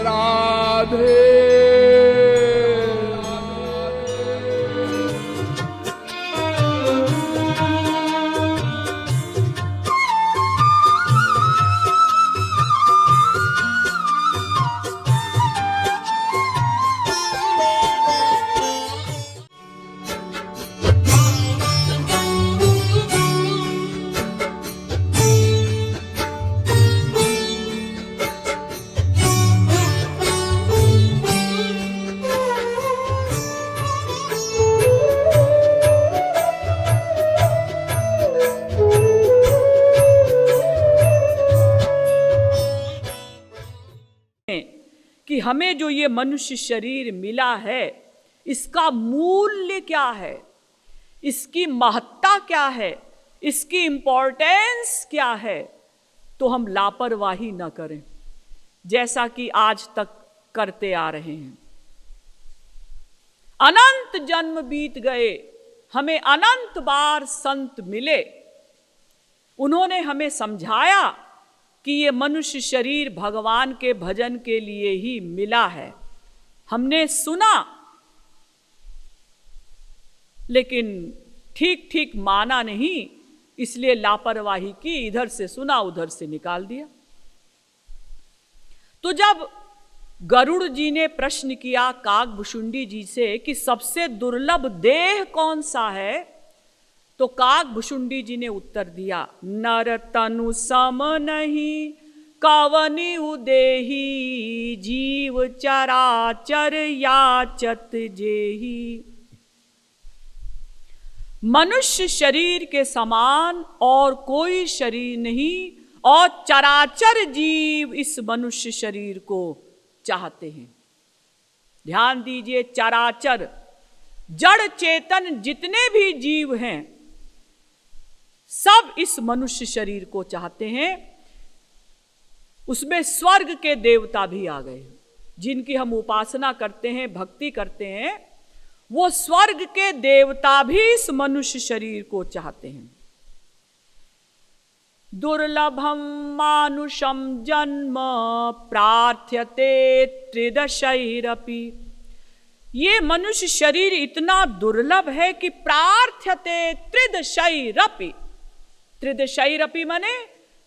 राधे। कि हमें जो ये मनुष्य शरीर मिला है, इसका मूल्य क्या है, इसकी महत्ता क्या है, इसकी इंपॉर्टेंस क्या है, तो हम लापरवाही न करें जैसा कि आज तक करते आ रहे हैं। अनंत जन्म बीत गए, हमें अनंत बार संत मिले, उन्होंने हमें समझाया कि ये मनुष्य शरीर भगवान के भजन के लिए ही मिला है। हमने सुना, लेकिन ठीक ठीक माना नहीं, इसलिए लापरवाही की, इधर से सुना उधर से निकाल दिया। तो जब गरुड़ जी ने प्रश्न किया काकभुशुंडी जी से कि सबसे दुर्लभ देह कौन सा है, तो काकभुशुंडी जी ने उत्तर दिया, नर तनु सम नहीं कवनि उदेही, जीव चराचर याचत जेही। मनुष्य शरीर के समान और कोई शरीर नहीं, और चराचर जीव इस मनुष्य शरीर को चाहते हैं। ध्यान दीजिए, चराचर जड़ चेतन जितने भी जीव हैं, सब इस मनुष्य शरीर को चाहते हैं। उसमें स्वर्ग के देवता भी आ गए, जिनकी हम उपासना करते हैं, भक्ति करते हैं, वो स्वर्ग के देवता भी इस मनुष्य शरीर को चाहते हैं। दुर्लभम मानुषम जन्म प्रार्थ्यते त्रिदशैरपि। ये मनुष्य शरीर इतना दुर्लभ है कि प्रार्थ्यते त्रिदशैरपि। त्रिदशैरपि माने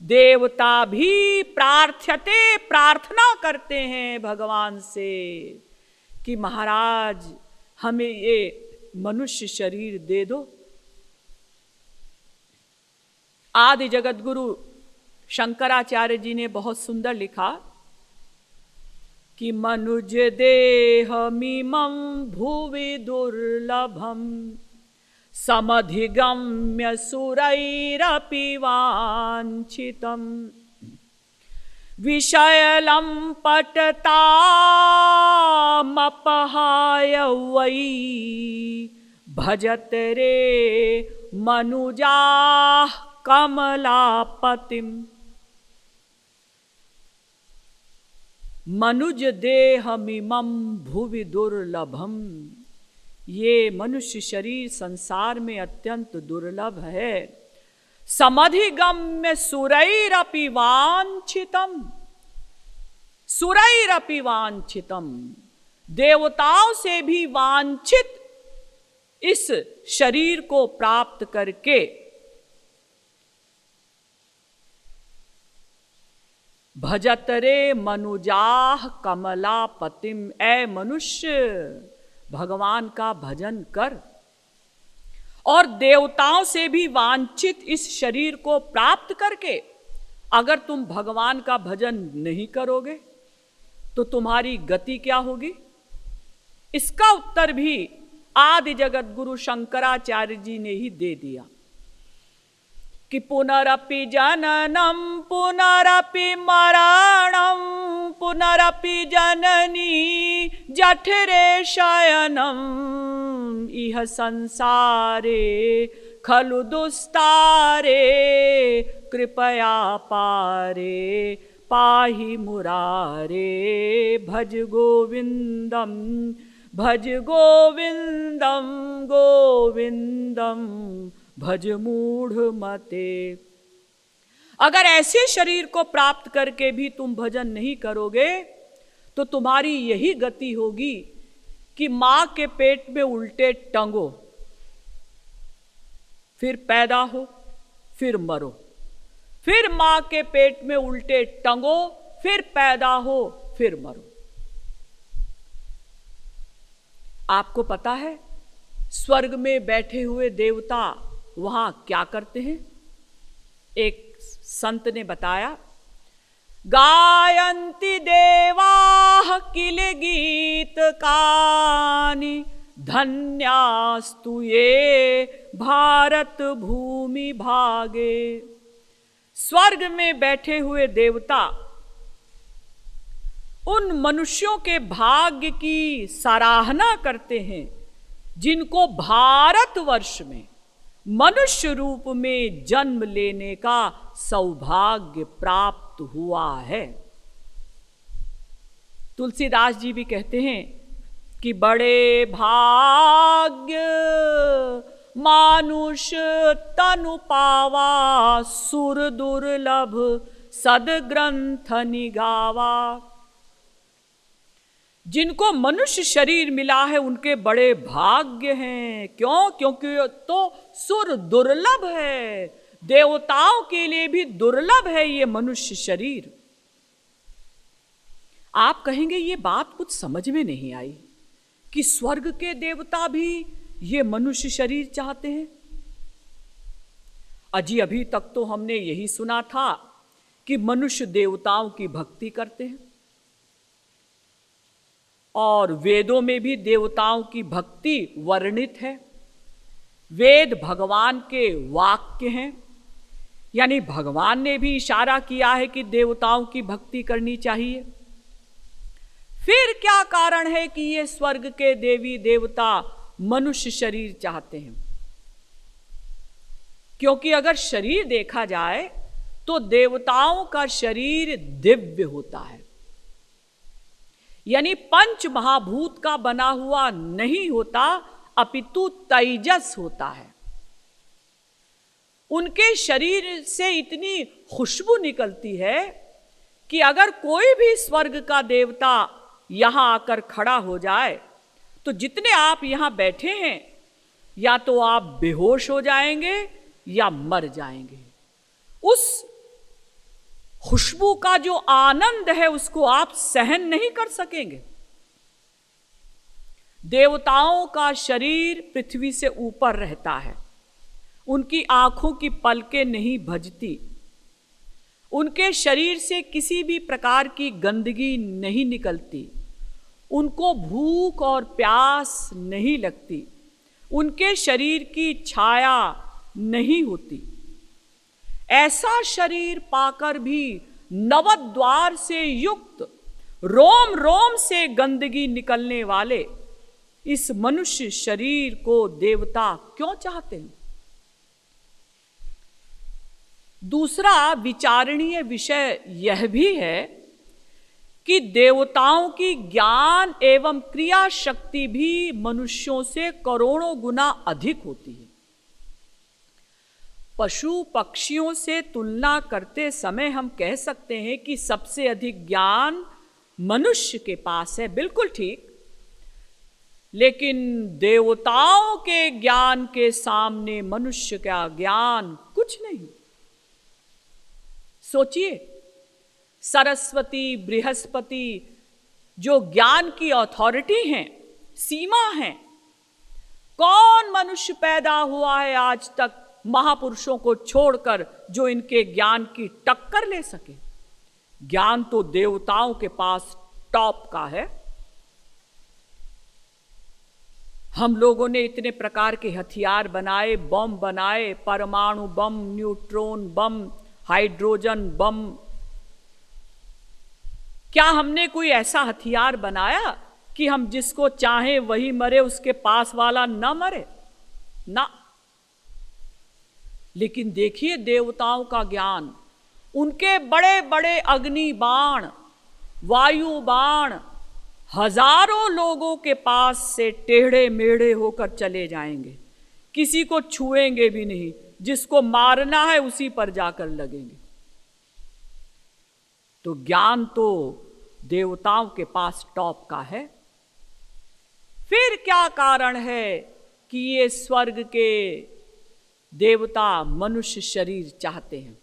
देवता भी प्रार्थ्यते, प्रार्थना करते हैं भगवान से कि महाराज हमें ये मनुष्य शरीर दे दो। आदि जगत गुरु शंकराचार्य जी ने बहुत सुंदर लिखा कि मनुज देहमिमं भुवि दुर्लभम समधिगम्य सुरैरपि वाञ्छितम् विषयलं पटतामपहाय वै भजत रे मनुजाः कमलापतिम्। मनुज देहमिमं भुवि दुर्लभम। ये मनुष्य शरीर संसार में अत्यंत दुर्लभ है। समधिगम्य सुरैरपि वाञ्छितम्। सुरैरपि वाञ्छितम्, देवताओं से भी वांछित इस शरीर को प्राप्त करके भजत रे मनुजाह कमलापतिम। ऐ मनुष्य, भगवान का भजन कर और देवताओं से भी वांछित इस शरीर को प्राप्त करके अगर तुम भगवान का भजन नहीं करोगे तो तुम्हारी गति क्या होगी? इसका उत्तर भी आदि जगत गुरु शंकराचार्य जी ने ही दे दिया कि पुनरपि जननम पुनरपि मरणम पुनरपि जननी जठरे शयनम इह संसारे खलु दुस्तारे कृपया पारे पाहि मुरारे भज गोविंदम गोविंदम भज मूढ़ मते। अगर ऐसे शरीर को प्राप्त करके भी तुम भजन नहीं करोगे तो तुम्हारी यही गति होगी कि मां के पेट में उल्टे टंगो, फिर पैदा हो, फिर मरो, फिर मां के पेट में उल्टे टंगो, फिर पैदा हो, फिर मरो। आपको पता है स्वर्ग में बैठे हुए देवता वहां क्या करते हैं? एक संत ने बताया, गायन्ति देवाः किल गीतकानि धन्यास्तु ये भारत भूमि भागे। स्वर्ग में बैठे हुए देवता उन मनुष्यों के भाग्य की सराहना करते हैं जिनको भारतवर्ष में मनुष्य रूप में जन्म लेने का सौभाग्य प्राप्त हुआ है। तुलसीदास जी भी कहते हैं कि बड़े भाग्य मानुष तनु पावा, सुर दुर्लभ सदग्रंथ निगावा। जिनको मनुष्य शरीर मिला है उनके बड़े भाग्य हैं। क्यों? क्योंकि तो सुर दुर्लभ है, देवताओं के लिए भी दुर्लभ है ये मनुष्य शरीर। आप कहेंगे ये बात कुछ समझ में नहीं आई कि स्वर्ग के देवता भी ये मनुष्य शरीर चाहते हैं। अजी अभी तक तो हमने यही सुना था कि मनुष्य देवताओं की भक्ति करते हैं, और वेदों में भी देवताओं की भक्ति वर्णित है। वेद भगवान के वाक्य हैं, यानी भगवान ने भी इशारा किया है कि देवताओं की भक्ति करनी चाहिए। फिर क्या कारण है कि ये स्वर्ग के देवी देवता मनुष्य शरीर चाहते हैं? क्योंकि अगर शरीर देखा जाए तो देवताओं का शरीर दिव्य होता है, यानी पंच महाभूत का बना हुआ नहीं होता, अपितु तेजस होता है। उनके शरीर से इतनी खुशबू निकलती है कि अगर कोई भी स्वर्ग का देवता यहां आकर खड़ा हो जाए तो जितने आप यहां बैठे हैं या तो आप बेहोश हो जाएंगे या मर जाएंगे। उस खुशबू का जो आनंद है उसको आप सहन नहीं कर सकेंगे। देवताओं का शरीर पृथ्वी से ऊपर रहता है, उनकी आंखों की पलकें नहीं भजती, उनके शरीर से किसी भी प्रकार की गंदगी नहीं निकलती, उनको भूख और प्यास नहीं लगती, उनके शरीर की छाया नहीं होती। ऐसा शरीर पाकर भी नवद्वार से युक्त, रोम रोम से गंदगी निकलने वाले इस मनुष्य शरीर को देवता क्यों चाहते हैं? दूसरा विचारणीय विषय यह भी है कि देवताओं की ज्ञान एवं क्रिया शक्ति भी मनुष्यों से करोड़ों गुना अधिक होती है। पशु पक्षियों से तुलना करते समय हम कह सकते हैं कि सबसे अधिक ज्ञान मनुष्य के पास है, बिल्कुल ठीक, लेकिन देवताओं के ज्ञान के सामने मनुष्य का ज्ञान कुछ नहीं। सोचिए, सरस्वती बृहस्पति जो ज्ञान की अथॉरिटी हैं, सीमा हैं, कौन मनुष्य पैदा हुआ है आज तक महापुरुषों को छोड़कर जो इनके ज्ञान की टक्कर ले सके? ज्ञान तो देवताओं के पास टॉप का है। हम लोगों ने इतने प्रकार के हथियार बनाए, बम बनाए, परमाणु बम, न्यूट्रॉन बम, हाइड्रोजन बम। क्या हमने कोई ऐसा हथियार बनाया कि हम जिसको चाहें वही मरे, उसके पास वाला न मरे? ना। लेकिन देखिए देवताओं का ज्ञान, उनके बड़े बड़े अग्नि बाण, वायु बाण हजारों लोगों के पास से टेढ़े मेढ़े होकर चले जाएंगे, किसी को छुएंगे भी नहीं, जिसको मारना है उसी पर जाकर लगेंगे। तो ज्ञान तो देवताओं के पास टॉप का है। फिर क्या कारण है कि ये स्वर्ग के देवता मनुष्य शरीर चाहते हैं?